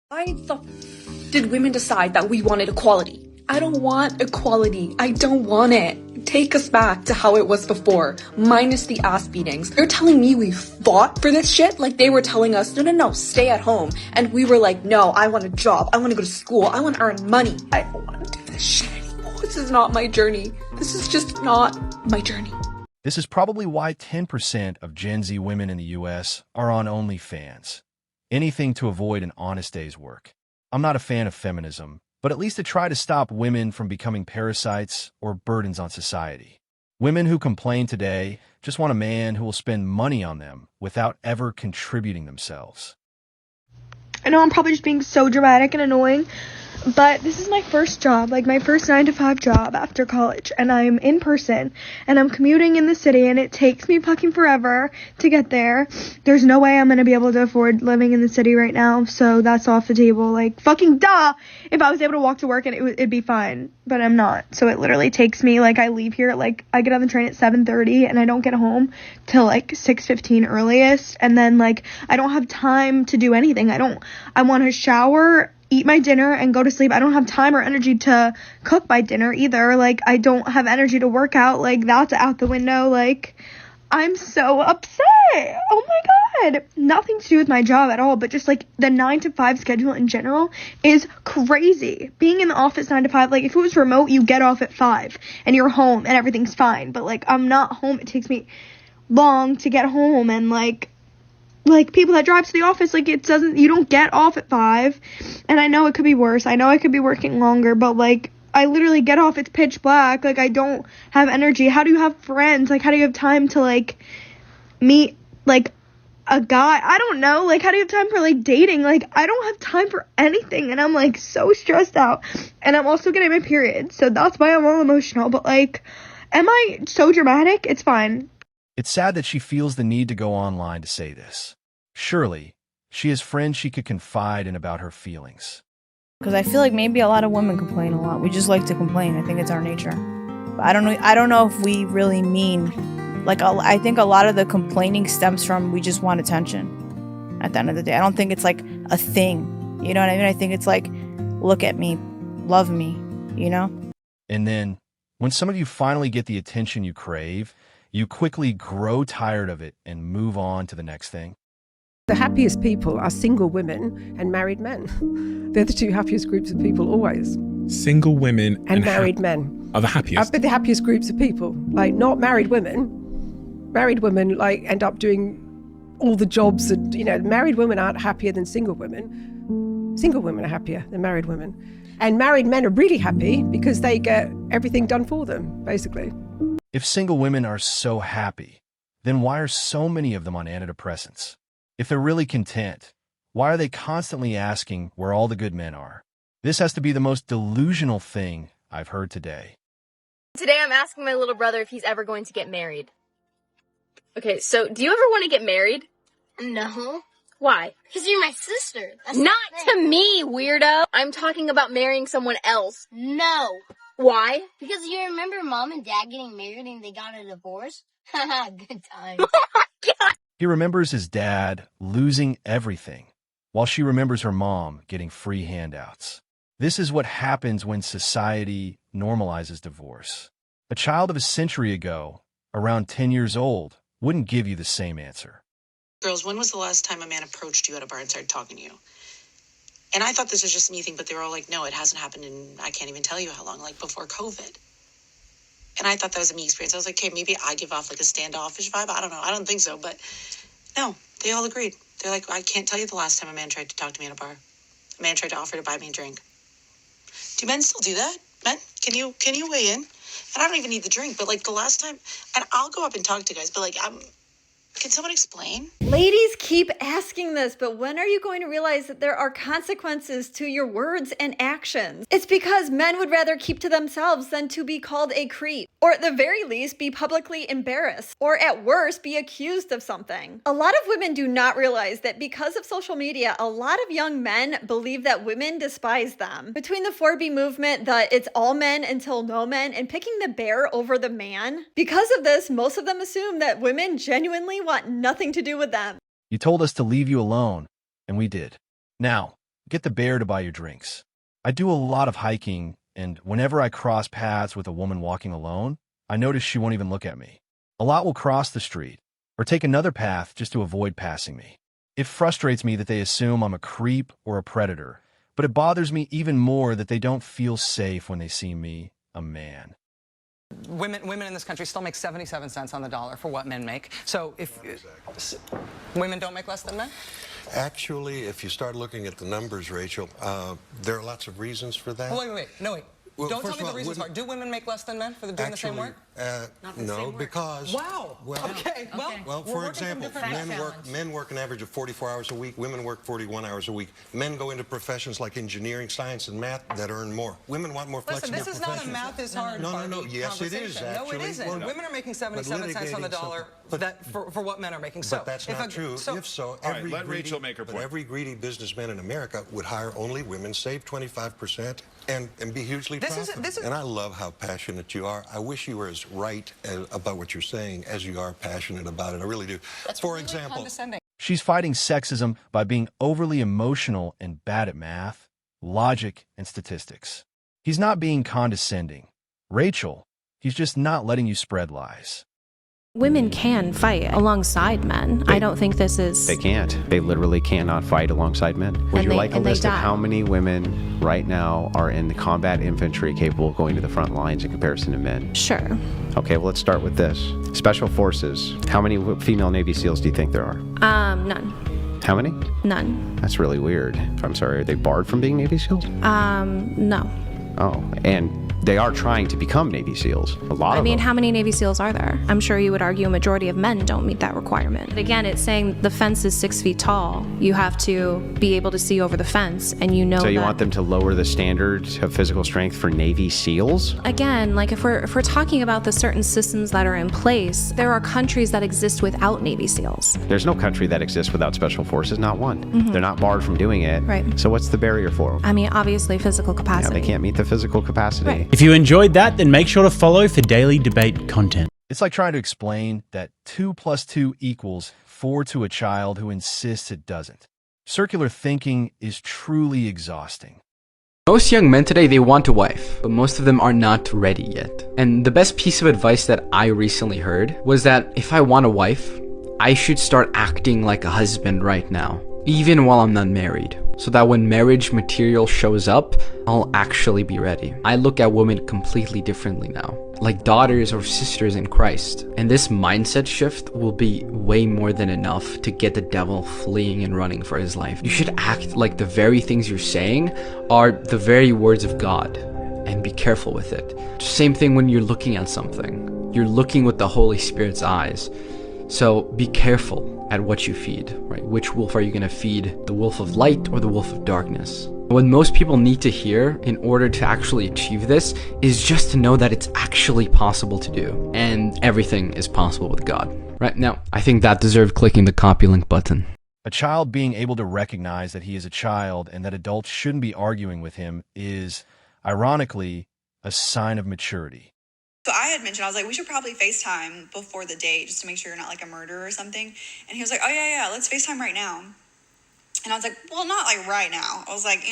Why the did women decide that we wanted equality? I don't want equality. I don't want it. Take us back to how it was before, minus the ass beatings. You're telling me we fought for this shit? Like they were telling us, no, stay at home. And we were like, no, I want a job. I want to go to school. I want to earn money. I don't want to do this shit anymore. This is not my journey. This is just not my journey. This is probably why 10% of Gen Z women in the US are on OnlyFans. Anything to avoid an honest day's work. I'm not a fan of feminism, but at least to try to stop women from becoming parasites or burdens on society. Women who complain today just want a man who will spend money on them without ever contributing themselves. I know I'm probably just being so dramatic and annoying, but this is my first job, like my first 9-to-5 job after college, and I'm in person, and I'm commuting in the city, and it takes me fucking forever to get there. There's no way I'm gonna be able to afford living in the city right now, so that's off the table. Like, fucking duh! If I was able to walk to work, and it'd be fine, but I'm not. So it literally takes me, like, I leave here, like, I get on the train at 7:30, and I don't get home till, like, 6:15 earliest, and then, like, I don't have time to do anything. I want to shower, eat my dinner, and go to sleep. I don't have time or energy to cook my dinner either. Like, I don't have energy to work out. Like, that's out the window. Like, I'm so upset. Oh my god. Nothing to do with my job at all, but just, like, the 9-to-5 schedule in general is crazy. Being in the office 9 to 5, like, if it was remote, you get off at 5, and you're home, and everything's fine. But, like, I'm not home. It takes me long to get home, and, like, people that drive to the office, like, you don't get off at 5, and I know it could be worse, I know I could be working longer, but, like, I literally get off, it's pitch black, like, I don't have energy. How do you have friends? Like, how do you have time to, like, meet, like, a guy? I don't know, like, how do you have time for, like, dating? Like, I don't have time for anything, and I'm, like, so stressed out, and I'm also getting my period, so that's why I'm all emotional, but, like, am I so dramatic? It's fine. It's sad that she feels the need to go online to say this. Surely, she has friends she could confide in about her feelings. Because I feel like maybe a lot of women complain a lot. We just like to complain. I think it's our nature. But I don't know if we really mean, like, I think a lot of the complaining stems from we just want attention at the end of the day. I don't think it's like a thing. You know what I mean? I think it's like, look at me, love me, you know? And then, when some of you finally get the attention you crave, you quickly grow tired of it and move on to the next thing. The happiest people are single women and married men. They're the two happiest groups of people always. Single women and married men are the happiest. Are the happiest groups of people. Like, not married women. Married women, like, end up doing all the jobs and, you know, married women aren't happier than single women. Single women are happier than married women. And married men are really happy because they get everything done for them, basically. If single women are so happy, then why are so many of them on antidepressants? If they're really content, why are they constantly asking where all the good men are? This has to be the most delusional thing I've heard today. Today I'm asking my little brother if he's ever going to get married. Okay, so do you ever want to get married? No. Why? Because you're my sister. That's Not to me, weirdo! I'm talking about marrying someone else. No. Why? Because you remember Mom and Dad getting married and they got a divorce? Haha, good times. God. He remembers his dad losing everything, while she remembers her mom getting free handouts. This is what happens when society normalizes divorce. A child of a century ago, around 10 years old, wouldn't give you the same answer. Girls, when was the last time a man approached you at a bar and started talking to you? And I thought this was just me thing, but they were all like, no, it hasn't happened in, I can't even tell you how long, like before COVID. And I thought that was a me experience. I was like, okay, maybe I give off like a standoffish vibe. I don't know. I don't think so. But no, they all agreed. They're like, I can't tell you the last time a man tried to talk to me at a bar. A man tried to offer to buy me a drink. Do men still do that? Men, can you weigh in? And I don't even need the drink, but like the last time, and I'll go up and talk to guys, but like, can someone explain? Ladies keep asking this, but when are you going to realize that there are consequences to your words and actions? It's because men would rather keep to themselves than to be called a creep, or at the very least be publicly embarrassed, or at worst be accused of something. A lot of women do not realize that because of social media, a lot of young men believe that women despise them. Between the 4B movement, the it's all men until no men, and picking the bear over the man, because of this, most of them assume that women genuinely want nothing to do with them. You told us to leave you alone, and we did. Now, Get the bear to buy your drinks. I do a lot of hiking, and whenever I cross paths with a woman walking alone, I notice she won't even look at me. A lot will cross the street, or take another path just to avoid passing me. It frustrates me that they assume I'm a creep or a predator, but it bothers me even more that they don't feel safe when they see me, a man. Women in this country still make 77 cents on the dollar for what men make. So if women don't make less than men? Actually, if you start looking at the numbers, Rachel, there are lots of reasons for that. Oh, wait. Well, don't tell me the reasons are. Do women make less than men for doing the same work? No, because... Wow. Well, okay. Well, for example, men work an average of 44 hours a week. Women work 41 hours a week. Men go into professions like engineering, science, and math that earn more. Women want more flexible professions. Listen, this is not a math is hard. No. Yes, it is, actually. No, it isn't. Women are making 77 cents on the dollar for what men are making. But that's not true. If so, every greedy businessman in America would hire only women, save 25%, and be hugely profitable. And I love how passionate you are. I wish you were as right about what you're saying as you are passionate about it. I really do. For example, she's fighting sexism by being overly emotional and bad at math, logic, and statistics. He's not being condescending. Rachel, he's just not letting you spread lies. Women can fight alongside men. I don't think this is... They can't. They literally cannot fight alongside men. Would you like a list of how many women right now are in the combat infantry capable of going to the front lines in comparison to men? Sure. Okay, well, let's start with this. Special Forces. How many female Navy SEALs do you think there are? None. How many? None. That's really weird. I'm sorry, are they barred from being Navy SEALs? No. Oh, and they are trying to become Navy SEAls. A lot of them. How many Navy SEAls are there? I'm sure you would argue a majority of men don't meet that requirement. But again, it's saying the fence is 6 feet tall. You have to be able to see over the fence, and you know So you want them to lower the standards of physical strength for Navy SEAls? Again, like if we're talking about the certain systems that are in place, there are countries that exist without Navy SEAls. There's no country that exists without Special Forces, not one. Mm-hmm. They're not barred from doing it. Right. So what's the barrier for them? Obviously physical capacity. Yeah, they can't meet the physical capacity. Right. If you enjoyed that, then make sure to follow for daily debate content. It's like trying to explain that 2 + 2 = 4 to a child who insists it doesn't. Circular thinking is truly exhausting. Most young men today, they want a wife, but most of them are not ready yet. And the best piece of advice that I recently heard was that if I want a wife, I should start acting like a husband right now, even while I'm not married, so that when marriage material shows up, I'll actually be ready. I look at women completely differently now, like daughters or sisters in Christ. And this mindset shift will be way more than enough to get the devil fleeing and running for his life. You should act like the very things you're saying are the very words of God, and be careful with it. Same thing when you're looking at something. You're looking with the Holy Spirit's eyes. So be careful at what you feed, right? Which wolf are you going to feed? The wolf of light or the wolf of darkness? What most people need to hear in order to actually achieve this is just to know that it's actually possible to do, and everything is possible with God. Right now, I think that deserved clicking the copy link button. A child being able to recognize that he is a child and that adults shouldn't be arguing with him is, ironically, a sign of maturity. So I had mentioned, I was like, we should probably FaceTime before the date just to make sure you're not like a murderer or something. And he was like, oh yeah, let's FaceTime right now. And I was like, well, not like right now. I was like,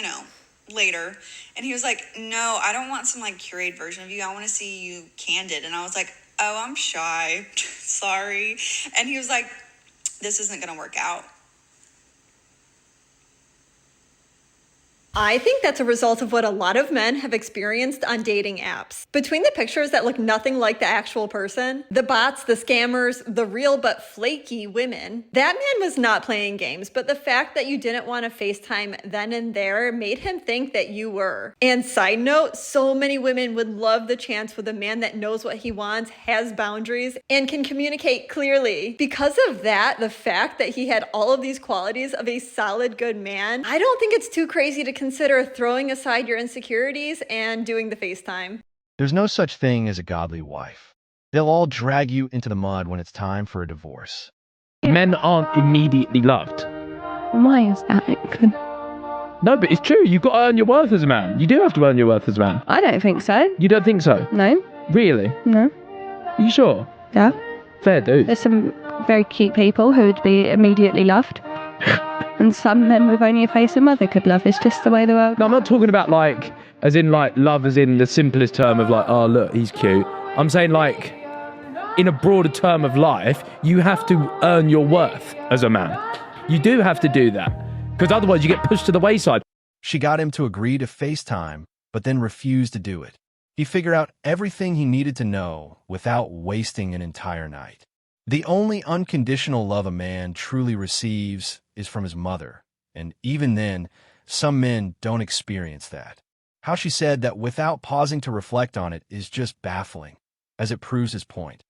later. And he was like, no, I don't want some like curated version of you. I want to see you candid. And I was like, oh, I'm shy. Sorry. And he was like, this isn't going to work out. I think that's a result of what a lot of men have experienced on dating apps. Between the pictures that look nothing like the actual person, the bots, the scammers, the real but flaky women, that man was not playing games, but the fact that you didn't want to FaceTime then and there made him think that you were. And side note, so many women would love the chance with a man that knows what he wants, has boundaries, and can communicate clearly. Because of that, the fact that he had all of these qualities of a solid, good man, I don't think it's too crazy to consider throwing aside your insecurities and doing the FaceTime. There's no such thing as a godly wife. They'll all drag you into the mud when it's time for a divorce. Men aren't immediately loved. Why is that? No, but it's true. You've got to earn your worth as a man. You do have to earn your worth as a man. I don't think so. You don't think so? No. Really? No. Are you sure? Yeah. Fair dude. There's some very cute people who would be immediately loved. And some men with only a face and mother could love. It's just the way the world. No, I'm not talking about like, as in like love as in the simplest term of like, oh look, he's cute. I'm saying like, in a broader term of life, you have to earn your worth as a man. You do have to do that, because otherwise you get pushed to the wayside. She got him to agree to FaceTime, but then refused to do it. He figured out everything he needed to know without wasting an entire night. The only unconditional love a man truly receives is from his mother, and even then, some men don't experience that. How she said that without pausing to reflect on it is just baffling, as it proves his point.